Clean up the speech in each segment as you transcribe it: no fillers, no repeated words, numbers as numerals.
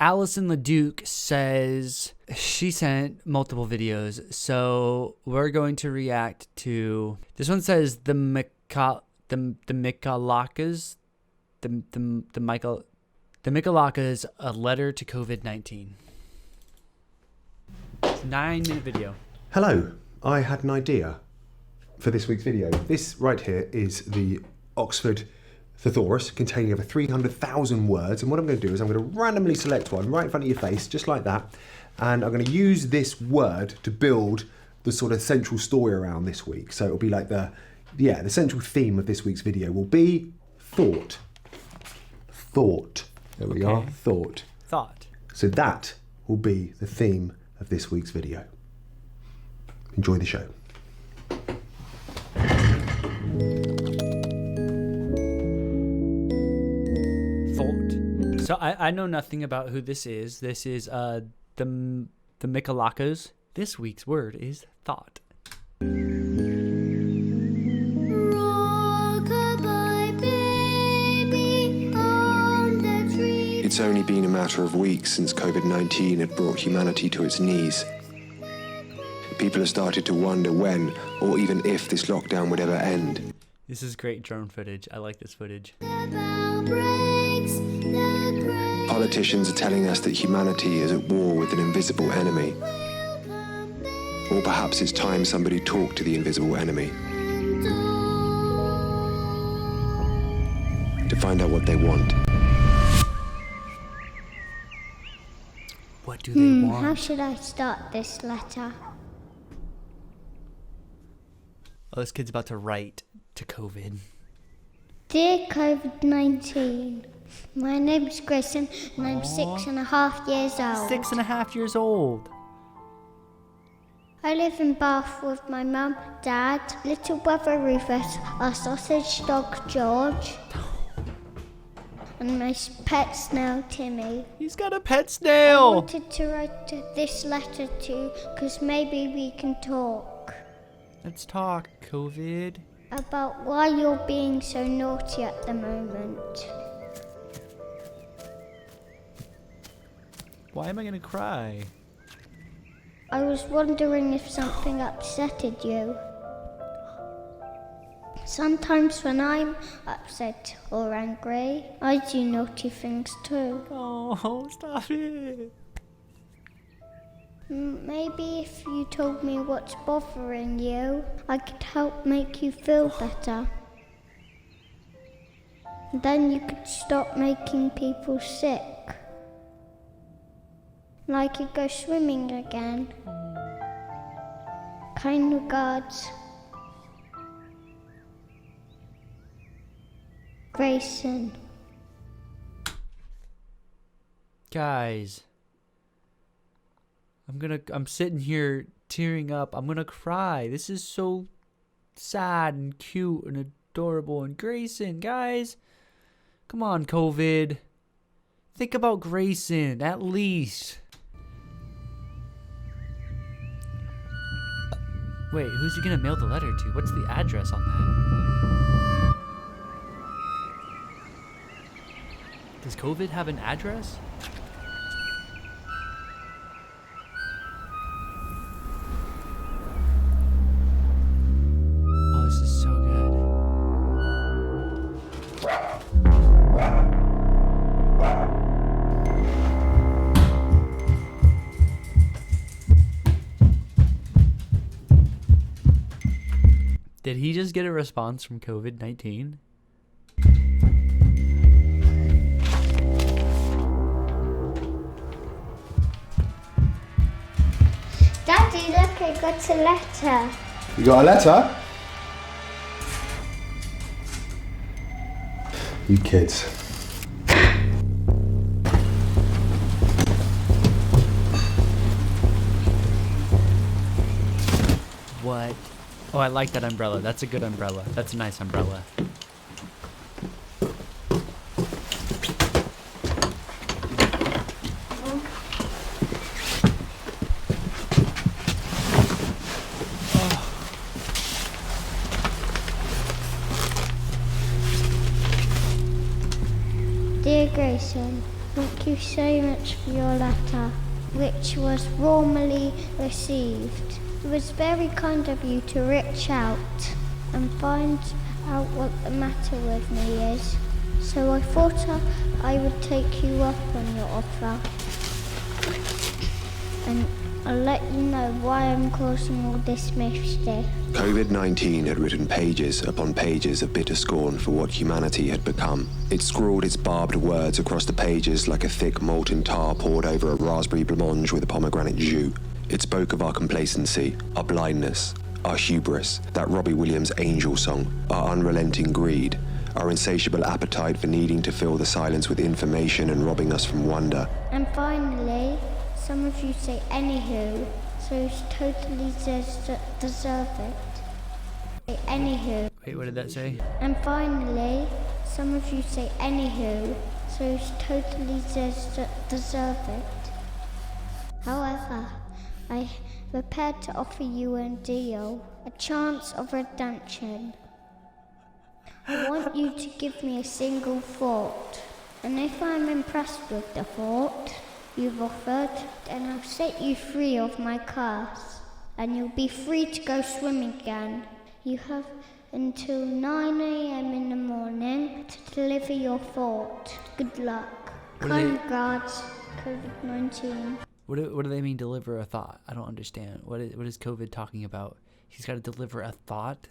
Allison LeDuc says she sent multiple videos, so we're going to react to this one. Says the Michalakas, a letter to COVID-19. 9-minute video. Hello, I had an idea for this week's video. This right here is the Oxford Thesaurus containing over 300,000 words, and what I'm going to do is I'm going to randomly select one right in front of your face, just like that, and I'm going to use this word to build the sort of central story around this week. So it'll be like the central theme of this week's video will be thought. Thought. There we are. Thought. Thought. So that will be the theme of this week's video. Enjoy the show. So I know nothing about who this is. This is the Michalakas. This week's word is thought. It's only been a matter of weeks since COVID-19 had brought humanity to its knees. People have started to wonder when or even if this lockdown would ever end. This is great drone footage. I like this footage. Politicians are telling us that humanity is at war with an invisible enemy. Or perhaps it's time somebody talked to the invisible enemy to find out what they want. What do they want? How should I start this letter? Oh, this kid's about to write to COVID. Dear COVID-19, my name's Grayson and I'm 6.5 years old. 6.5 years old. I live in Bath with my mum, dad, little brother Rufus, our sausage dog George, and my pet snail Timmy. He's got a pet snail. I wanted to write this letter to because maybe we can talk. Let's talk, COVID. About why you're being so naughty at the moment. Why am I gonna cry? I was wondering if something upsetted you. Sometimes when I'm upset or angry, I do naughty things too. Oh, stop it. Maybe if you told me what's bothering you, I could help make you feel better. Then you could stop making people sick. Like you go swimming again. Kind regards, Grayson. Guys, I'm sitting here tearing up. I'm gonna cry. This is so sad and cute and adorable. And Grayson, guys, come on, COVID. Think about Grayson, at least. Wait, who's he gonna mail the letter to? What's the address on that? Does COVID have an address? Oh, this is so good. Did he just get a response from COVID-19? Daddy, look, I got a letter. You got a letter? You kids. What? Oh, I like that umbrella. That's a good umbrella. That's a nice umbrella. Dear Grayson, thank you so much for your letter, which was warmly received. It was very kind of you to reach out and find out what the matter with me is. So I thought I would take you up on your offer. And I'll let you know why I'm causing all this mischief. COVID-19 had written pages upon pages of bitter scorn for what humanity had become. It scrawled its barbed words across the pages like a thick molten tar poured over a raspberry blancmange with a pomegranate jus. It spoke of our complacency, our blindness, our hubris, that Robbie Williams angel song, our unrelenting greed, our insatiable appetite for needing to fill the silence with information and robbing us from wonder. And finally, some of you say anywho, so you totally deserve it. Say anywho. Wait, what did that say? And finally, some of you say anywho, so you totally deserve it. However, I prepared to offer you a deal, a chance of redemption. I want you to give me a single thought, and if I'm impressed with the thought you've offered, then I'll set you free of my curse, and you'll be free to go swimming again. You have until 9 a.m. in the morning to deliver your thought. Good luck. Kind regards, COVID-19. What do they mean, deliver a thought? I don't understand. What is COVID talking about? He's got to deliver a thought?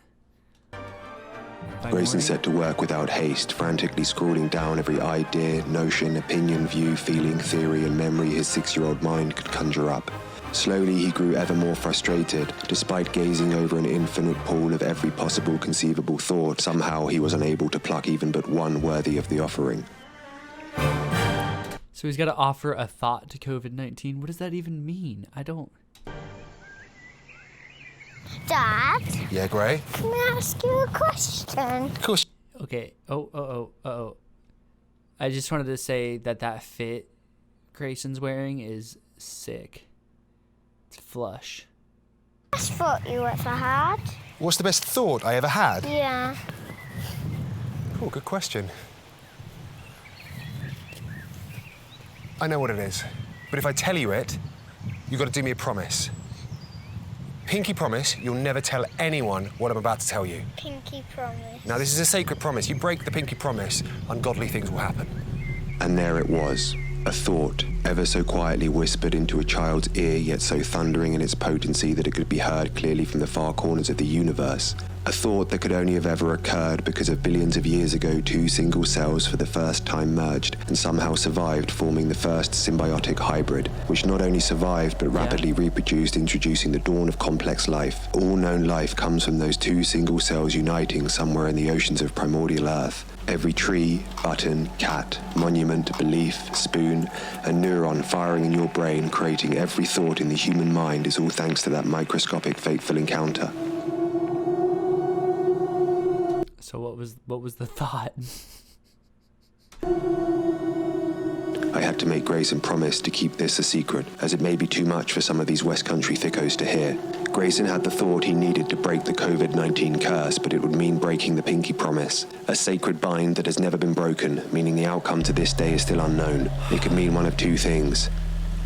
Grayson set to work without haste, frantically scrawling down every idea, notion, opinion, view, feeling, theory, and memory his 6-year-old mind could conjure up. Slowly, he grew ever more frustrated. Despite gazing over an infinite pool of every possible conceivable thought, somehow he was unable to pluck even but one worthy of the offering. So he's got to offer a thought to COVID-19. What does that even mean? I don't... Dad? Yeah, Gray? Can I ask you a question? Of course. Okay. Oh. I just wanted to say that fit Grayson's wearing is sick. It's flush. Best thought you ever had? What's the best thought I ever had? Yeah. Oh, good question. I know what it is, but if I tell you it, you've got to do me a promise. Pinky promise, you'll never tell anyone what I'm about to tell you. Pinky promise. Now, this is a sacred promise. You break the pinky promise, ungodly things will happen. And there it was, a thought, ever so quietly whispered into a child's ear, yet so thundering in its potency that it could be heard clearly from the far corners of the universe. A thought that could only have ever occurred because of billions of years ago 2 single cells for the first time merged and somehow survived, forming the first symbiotic hybrid, which not only survived but rapidly reproduced, introducing the dawn of complex life. All known life comes from those 2 single cells uniting somewhere in the oceans of primordial Earth. Every tree, button, cat, monument, belief, spoon, and neuron firing in your brain, creating every thought in the human mind, is all thanks to that microscopic fateful encounter. So what was the thought? I had to make Grayson promise to keep this a secret, as it may be too much for some of these West Country thickos to hear. Grayson had the thought he needed to break the COVID-19 curse, but it would mean breaking the pinky promise, a sacred bind that has never been broken, meaning the outcome to this day is still unknown. It could mean one of 2 things.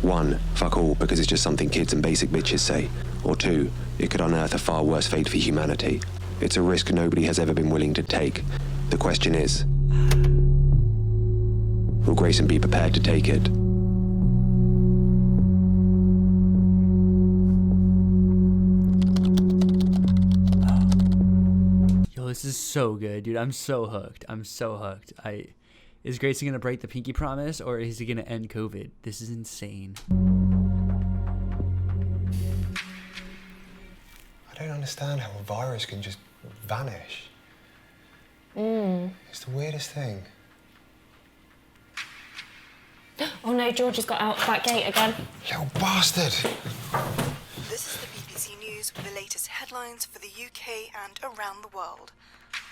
1, fuck all, because it's just something kids and basic bitches say. Or 2, it could unearth a far worse fate for humanity. It's a risk nobody has ever been willing to take. The question is, will Grayson be prepared to take it? Yo, this is so good, dude. I'm so hooked. Is Grayson gonna break the pinky promise, or is he gonna end COVID? This is insane. I don't understand how a virus can just vanish. It's the weirdest thing. Oh no, George has got out that gate again. Little bastard! This is the BBC News with the latest headlines for the UK and around the world.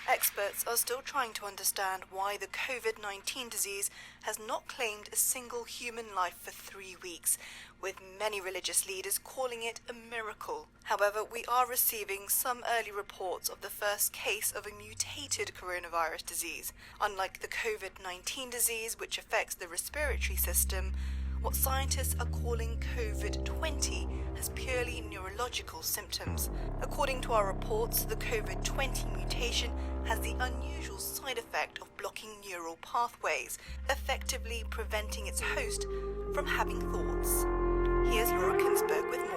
Experts are still trying to understand why the COVID-19 disease has not claimed a single human life for 3 weeks, with many religious leaders calling it a miracle. However, we are receiving some early reports of the first case of a mutated coronavirus disease. Unlike the COVID-19 disease, which affects the respiratory system, what scientists are calling COVID-20 has purely neurological symptoms. According to our reports, the COVID-20 mutation has the unusual side effect of blocking neural pathways, effectively preventing its host from having thoughts. Here's Laura Kinsberg with more.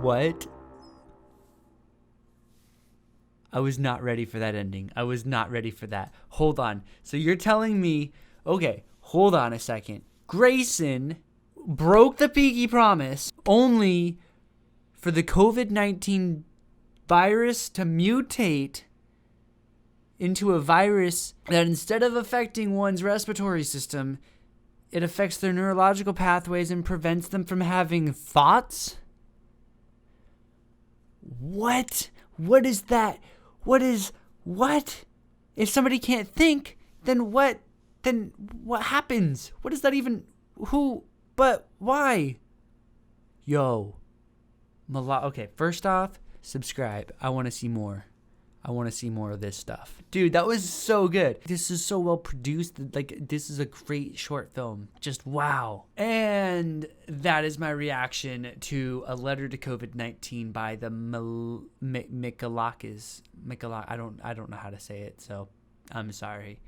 What? I was not ready for that ending. I was not ready for that. Hold on. So you're telling me, okay, hold on a second. Grayson broke the pinky promise only for the COVID-19 virus to mutate into a virus that instead of affecting one's respiratory system, it affects their neurological pathways and prevents them from having thoughts? What? What is that? What? If somebody can't think, then what? Then what happens? What is that even? Who? But why? Yo. Okay, first off, subscribe. I want to see more. I want to see more of this stuff. Dude, that was so good. This is so well produced. Like, this is a great short film. Just wow. And that is my reaction to A Letter to COVID-19 by the Michalakas. I don't know how to say it, so I'm sorry.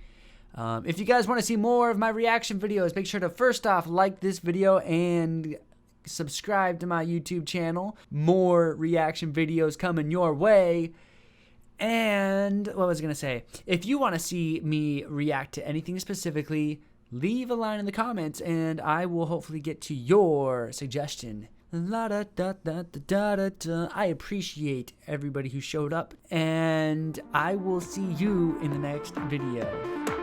If you guys want to see more of my reaction videos, make sure to first off like this video and subscribe to my YouTube channel. More reaction videos coming your way. And what was I going to say? If you want to see me react to anything specifically, leave a line in the comments and I will hopefully get to your suggestion. I appreciate everybody who showed up and I will see you in the next video.